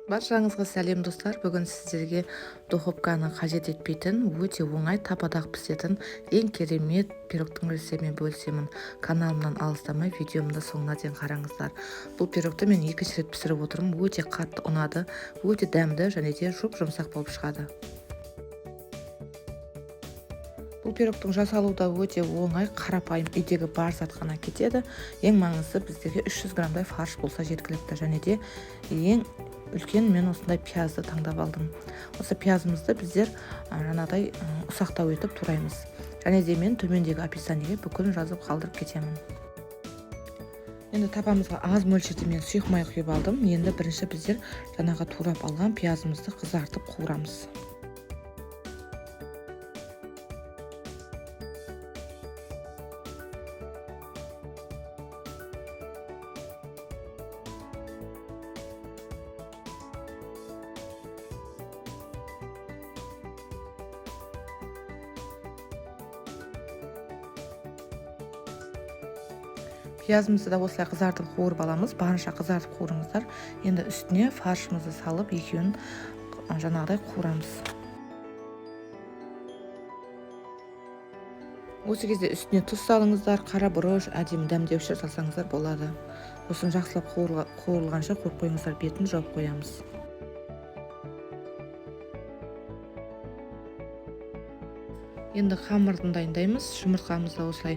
Баршаңызға сәлем достар. Бүгін сіздерге духовканы қажет етпейтін, өте оңай тападақ пісетін ең керемет пирогтың рецептімен бөлісемін. Каналымнан алыстамай видеомды соңына дейін қараңыздар. Бұл пирогты мен екінші рет пісіріп отырмын. Өте қатты ұнады, өте дәмді және де жұмсақ болып шығады. Бұл пирогтың жасалуы да өте оңай, қарапайым, үйдегі бар зат қана кетеді. Ең маңызды біздерге 300 грамдай фарш болса жеткілікті, және де ең үлкен мен осындай пиязды таңдап алдым. Осы пиязымызды біздер жаңағыдай ұсақтау етіп тураймыз. Және де мен төмендегі описаниеге бүкілін жазып қалдырып кетемін. Енді тапамызға аз мөлшерде мен сұйық май құйып алдым. Енді бірінші біздер жаңағы турап алған пиязымызды қызартып қуырамыз. Пиязымызды да осылай қызартып қуырып аламыз. Барынша қызартып қуырыңыздар. Енді үстіне фаршымызды салып, екеуін жаңағыдай қуырамыз. Осы кезде үстіне тұз салыңыздар, қара бұрыш, әдемі дәмдеуші салсаңыздар болады. Осыны жақсылап қуырылғанша қойып қойыңыздар, бетін жауып қоямыз. Енді қамырды дайындаймыз. Жұмыртқамызды осылай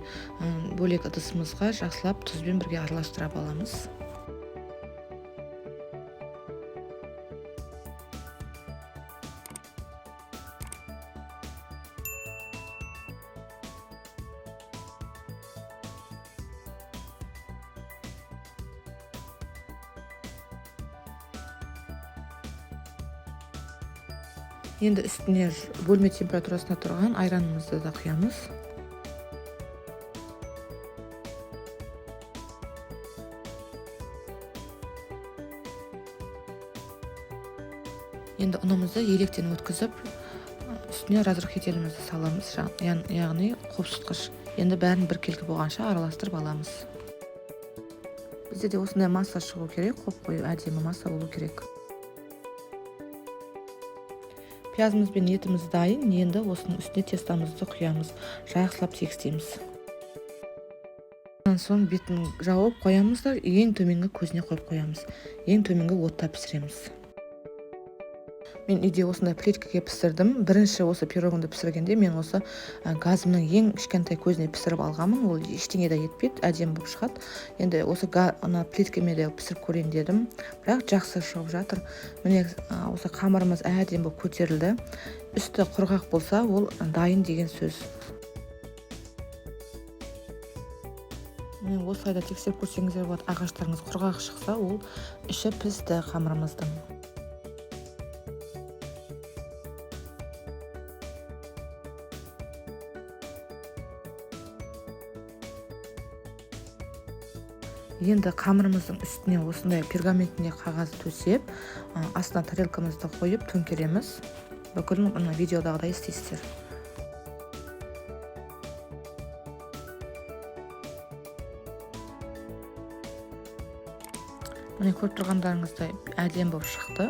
бөлек ыдысымызға жақсылап тұзбен бірге араластырып аламыз. Енді үстіне бөлме температурасында тұрған айранымызды да құямыз. Енді ұнымызды електен өткізіп, үстіне разрыхителімізді саламыз, яғни қопсытқыш. Енді бәрін біркелкі болғанша араластырып аламыз. Бізде де осындай масса шығу керек, қойып әдемі масса болу керек. Пиязымыз бен етіміз дайын. Енді осының үстіне тестамызды құямыз, жақсылап тегістейміз. Онан соң бетін жауып қоямыз да ең төменгі көзіне қойып қоямыз. Ең төменгі отта пісіреміз. Мен үйде осындай плиткаге пісірдім. Бірінші осы пирогымды пісіргенде мен осы газымның ең кішкентай көзіне пісіріп алғанмын. Ол ештеңе де етпейді, әдемі болып шығады. Енді осы плиткамен де пісіріп көрейін дедім. Бірақ жақсы шығып жатыр. Міне осы қамырымыз әдемі болып көтерілді. Үсті құрғақ болса, ол дайын деген сөз. Міне осылайда тексеріп көрсеңіздер болады. Ағаштарыңыз құрғақ шықса, ол іші пісті қамырымыздың. Енді қамырымыздың үстіне осындай пергаментіне қағаз төсеп, астына тарелкамызды қойып төңкереміз. Бүкілін видеодағыдай істейсіздер. Міне көріп тұрғандарыңыздай әдемі болып шықты.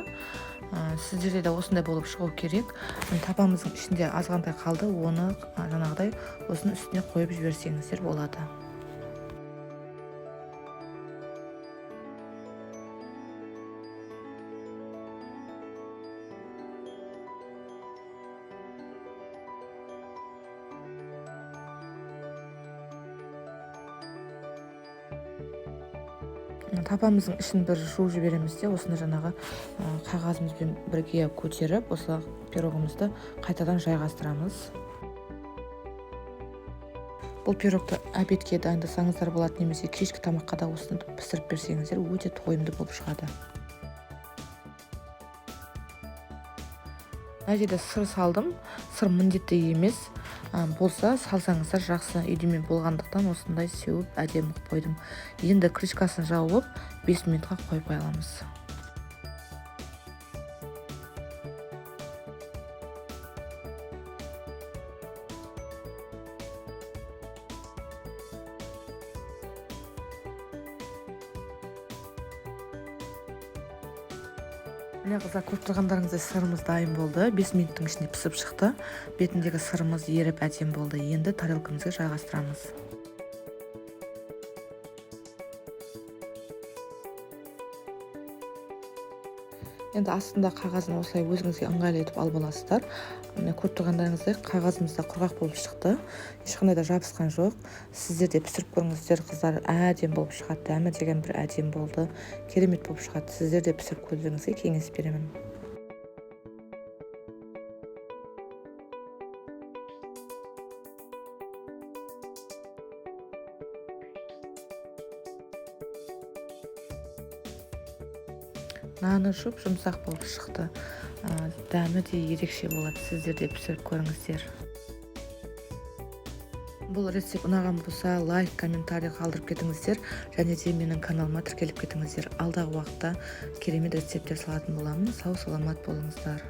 Сіздерде де осындай болып шығу керек. Тапамыздың ішінде азғантай қалды, оны жаңағыдай осының үстіне қойып жіберсеңіздер болады. Тапамыздың ішін бір жуып жібереміз де, осыны жаңағы қағазымызбен бірге көтеріп, осы пирогымызды қайтадан жайғастырамыз. Бұл пирогты обедке дайындасаңыздар болады, немесе кешкі тамаққа да осыны пісіріп берсеңіздер, өте тойымды болып шығады. Мына жерде сыр салдым. Сыр міндетті емес. Болса салсаңыздар жақсы, үйдеме болғандықтан осындай сеуіп әдемі қойдым. Енді крышкасын жауып 5 минутқа қойып аламыз. міне қыздар, көріп тұрғандарыңыздай сырымыз дайын болды. 5 минуттың ішінде пісіп шықты. Бетіндегі сырымыз еріп әдемі болды. Енді тарелкамызға жайғастырамыз. Енді астында қағазын осылай өзіңізге ыңғайлы етіп алып аласыздар. Міне көріп тұрғандарыңыздай қағазымыз да құрғақ болып шықты. Ешқандай да жабысқан жоқ. Сіздер де пісіріп көріңіздер қыздар, әдемі болып шығады. Дәмі деген бір әдемі болды. Керемет болып шығады. Сіздер де пісіріп көруіңізге кеңес беремін. Наны жұмсақ болып шықты. Дәмі де ерекше болады. Сіздер де пісіріп көріңіздер. Бұл рецепт ұнаған болса, лайк, комментарий қалдырып кетіңіздер. Және де менің каналыма тіркеліп кетіңіздер. Алдағы уақытта керемет рецепттер салатын боламын. Сау саламат болыңыздар.